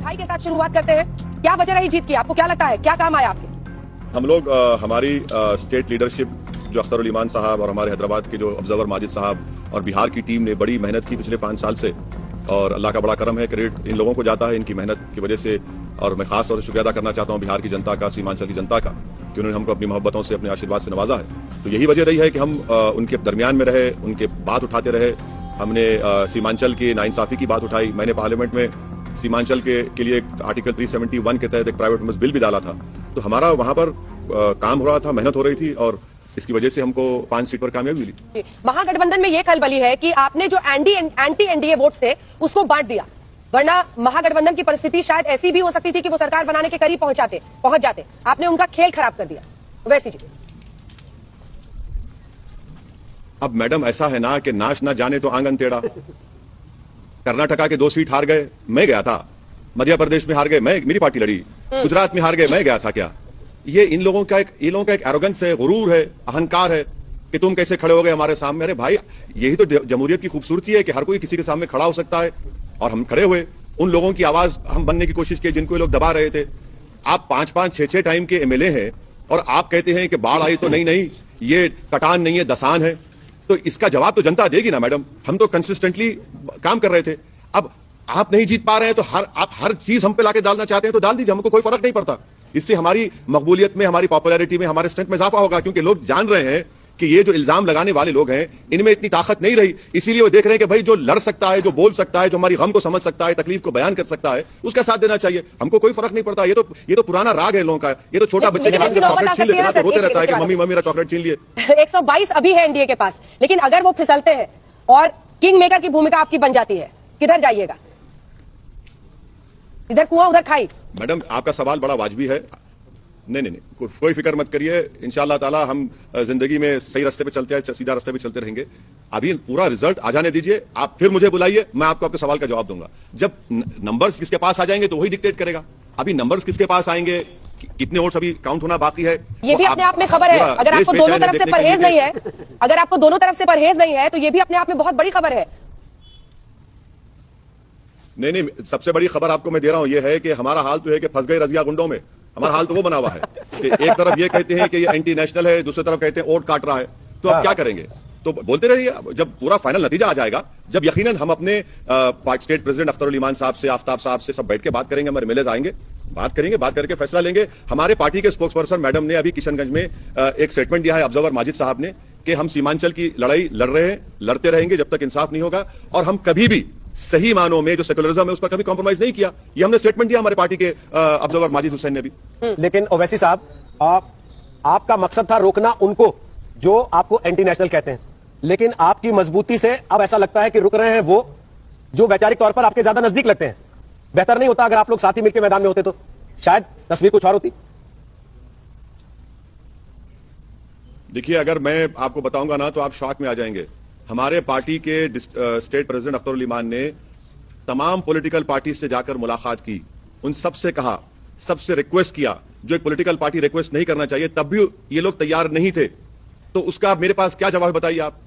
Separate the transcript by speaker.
Speaker 1: भाई के साथ शुरुआत करते हैं। क्या वजह रही जीत की? आपको क्या लगता है, क्या काम आया आपके?
Speaker 2: हम लोग हमारी स्टेट लीडरशिप जो अख्तर उल ईमान साहब और हमारे हैदराबाद के जो ऑब्जर्वर माजिद साहब और बिहार की टीम ने बड़ी मेहनत की पिछले 5 साल से, और अल्लाह का बड़ा करम है, क्रेडिट इन लोगों को जाता है इनकी मेहनत की वजह से। और मैं खास तौर से शुक्रिया अदा करना चाहता हूं बिहार की जनता का, सीमांचल की जनता का, कि उन्होंने हमको अपनी मोहब्बतों से, अपने आशीर्वाद से नवाजा है। तो यही वजह रही है कि हम उनके दरमियान में रहे, उनके बात उठाते रहे। हमने सीमांचल की नाइंसाफी की बात उठाई। मैंने पार्लियामेंट में सीमांचल के लिए आर्टिकल 371 के तहत एक प्राइवेट मेंबर्स बिल भी डाला था। तो हमारा वहां पर काम हो रहा था, मेहनत हो रही थी, और इसकी वजह से हमको 5 सीट पर कामयाबी मिली।
Speaker 1: महागठबंधन में ये खलबली है कि आपने जो एंटी एनडीए वोट थे उसको बांट दिया, वरना महागठबंधन की परिस्थिति शायद ऐसी भी हो सकती थी कि वो सरकार बनाने के करीब पहुंच जाते। आपने उनका खेल खराब कर दिया। वैसी जी,
Speaker 2: अब मैडम ऐसा है ना कि नाच ना जाने तो आंगन टेढ़ा। कर्नाटका के 2 सीट हार गए, मैं गया था। मध्य प्रदेश में हार गए, मेरी पार्टी लड़ी। गुजरात में हार गए, मैं गया था। क्या ये इन लोगों का एक एरोगेंस है, गुरूर है, अहंकार है कि तुम कैसे खड़े हो गए हमारे सामने। अरे भाई, यही तो जमहूरियत की खूबसूरती है कि हर कोई किसी के सामने खड़ा हो सकता है, और हम खड़े हुए। उन लोगों की आवाज हम बनने की कोशिश की जिनको ये लोग दबा रहे थे। आप 5-5, 6-6 टाइम के एमएलए हैं और आप कहते हैं कि बाढ़ आई तो नहीं, ये कटान नहीं है, दसान है। तो इसका जवाब तो जनता देगी ना मैडम। हम तो कंसिस्टेंटली काम कर रहे थे। अब आप नहीं जीत पा रहे हैं तो आप हर चीज हम पे लाके डालना चाहते हैं तो डाल दीजिए, हमको कोई फर्क नहीं पड़ता। इससे हमारी मकबूलियत में, हमारी पॉपुलैरिटी में, हमारे स्ट्रेंथ में इजाफा होगा, क्योंकि लोग जान रहे हैं कि ये जो इल्जाम लगाने वाले लोग हैं इनमें इतनी ताकत नहीं रही। इसीलिए वो देख रहे हैं कि भाई जो लड़ सकता है, जो बोल सकता है, जो हमारी गम को समझ सकता है, तकलीफ को बयान कर सकता है, उसका साथ देना चाहिए। हमको कोई फर्क नहीं पड़ता। ये तो पुराना राग है लोगों का। ये तो छोटा बच्चे के हाथ से चॉकलेट छीन लेता है तो रोते रहता है कि मम्मी मेरा चॉकलेट छीन लिए।
Speaker 1: 122 अभी है एनडीए के पास, लेकिन अगर वो फिसलते हैं और किंग मेकर की भूमिका आपकी बन जाती है, किधर जाइएगा? इधर कुआं उधर खाई।
Speaker 2: मैडम, आपका सवाल बड़ा वाजिबी है। नहीं, कोई फिक्र मत करिए। इंशाअल्लाह ताला हम जिंदगी में सही रास्ते पे चलते हैं, सीधा रास्ते पे चलते रहेंगे। अभी पूरा रिजल्ट आ जाने दीजिए, आप फिर मुझे बुलाइए, मैं आपके सवाल का जवाब दूंगा। जब नंबर्स किसके पास आ जाएंगे तो वही डिक्टेट करेगा। अभी नंबर्स किसके पास आएंगे, कितने वोट्स अभी काउंट होना बाकी है,
Speaker 1: ये भी अपने आप में खबर है। अगर आपको दोनों तरफ से परहेज नहीं है, अगर आपको दोनों तरफ से परहेज नहीं है, तो ये भी अपने आप में बहुत बड़ी खबर है।
Speaker 2: नहीं, सबसे बड़ी खबर आपको मैं दे रहा हूं, ये है कि हमारा हाल तो है कि फंस गए रजिया गुंडों में। हमारा हाल तो वो बना हुआ है कि एक तरफ ये कहते हैं कि ये एंटी नेशनल है, दूसरी तरफ कहते हैं वोट काट रहा है। तो अब क्या करेंगे? तो बोलते रहिए। जब पूरा फाइनल नतीजा आ जाएगा, जब यकीनन हम अपने स्टेट प्रेसिडेंट अख्तर उल ईमान साहब से, आफ्ताब साहब से सब बैठ के बात करेंगे, हमारे एमएलए आएंगे, बात करेंगे, बात करके फैसला लेंगे। हमारे पार्टी के स्पोक्स पर्सन मैडम ने अभी किशनगंज में एक स्टेटमेंट दिया है, ऑब्जर्वर माजिद साहब ने, कि हम सीमांचल की लड़ाई लड़ रहे हैं, लड़ते रहेंगे जब तक इंसाफ नहीं होगा, और हम कभी भी सही मानों में जो सेकुलरिज्म है उस पर कभी कॉम्प्रोमाइज नहीं किया। ये हमने स्टेटमेंट दिया हमारे पार्टी के ऑब्जर्वर माजिद हुसैन ने भी।
Speaker 3: लेकिन ओवैसी साहब, आपका मकसद था रोकना उनको जो आपको एंटी नेशनल कहते हैं, लेकिन आपकी मजबूती से अब ऐसा लगता है कि रुक रहे हैं वो जो वैचारिक तौर पर आपके ज्यादा नजदीक लगते हैं। बेहतर नहीं होता अगर आप लोग साथ ही मिलकर मैदान में होते तो शायद तस्वीर कुछ और होती?
Speaker 2: देखिए, अगर मैं आपको बताऊंगा ना तो आप शॉक में आ जाएंगे। हमारे पार्टी के स्टेट प्रेसिडेंट अख्तर उल ईमान ने तमाम पॉलिटिकल पार्टी से जाकर मुलाकात की, उन सबसे कहा, सबसे रिक्वेस्ट किया, जो एक पॉलिटिकल पार्टी रिक्वेस्ट नहीं करना चाहिए, तब भी ये लोग तैयार नहीं थे। तो उसका मेरे पास क्या जवाब बताइए आप?